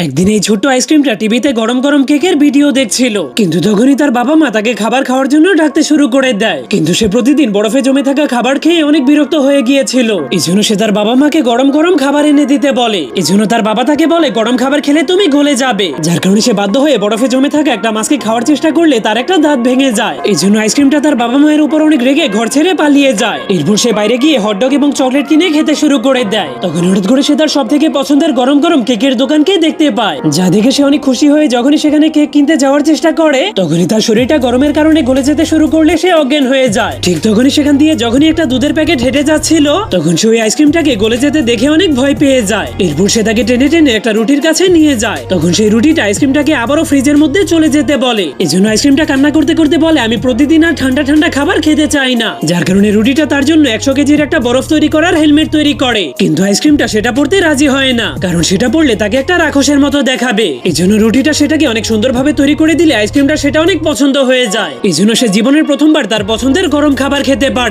একদিন এই ছোট্ট আইসক্রিমটা টিভিতে গরম গরম কেকের ভিডিও দেখছিল, কিন্তু তখনই তার বাবা মা তাকে খাবার খাওয়ার জন্য ডাকতে শুরু করে দেয়। কিন্তু সে প্রতিদিন বরফে জমে থাকা খাবার খেয়ে অনেক বিরক্ত হয়ে গিয়েছিল। এই জন্য সে তার বাবা মাকে গরম গরম খাবার এনে দিতে বলে। এই জন্য তার বাবা তাকে বলে, গরম খাবার খেলে তুমি গলে যাবে। যার কারণে সে বাধ্য হয়ে বরফে জমে থাকা একটা মাছকে খাওয়ার চেষ্টা করলে তার একটা দাঁত ভেঙে যায়। এই জন্য আইসক্রিমটা তার বাবা মায়ের উপর অনেক রেগে ঘর ছেড়ে পালিয়ে যায়। এরপর সে বাইরে গিয়ে হটডগ এবং চকলেট কিনে খেতে শুরু করে দেয়। তখন হঠাৎ করে সে তার সব থেকে পছন্দের গরম গরম কেকের দোকানকে দেখতে পায়, যা দেখে সে অনেক খুশি হয়ে যখনই সেখানে কেক কিনতে যাওয়ার চেষ্টা করে, তখনই তার শরীরটা গরমের কারণে গলে যেতে শুরু করলে সে অজ্ঞান হয়ে যায়। ঠিক তখনই সেখান দিয়ে যখনই একটা দুধের প্যাকেট হেঁটে যাচ্ছিল, তখন সে ওই আইসক্রিমটাকে গলে যেতে দেখে অনেক ভয় পেয়ে যায়। এরপর সে তাকে টেনে টেনে একটা রুটির কাছে নিয়ে যায়। তখন সেই রুটিটা আইসক্রিমটাকে আবারও ফ্রিজের মধ্যে চলে যেতে বলে। এজন্য আইসক্রিমটা কান্না করতে করতে বলে, আমি প্রতিদিন আর ঠান্ডা ঠান্ডা খাবার খেতে চাই না। যার কারণে রুটিটা তার জন্য 100 কেজির একটা বরফ তৈরি করার হেলমেট তৈরি করে। কিন্তু আইসক্রিমটা সেটা পড়তে রাজি হয় না, কারণ সেটা পড়লে তাকে একটা রাক্ষসের মতো দেখাবে। এই জন্য রুটিটা সেটাকে অনেক সুন্দরভাবে তৈরি করে দিলে আইসক্রিমটা সেটা অনেক পছন্দ হয়ে যায়। এই জন্য সে জীবনের প্রথমবার তার পছন্দের গরম খাবার খেতে পারে।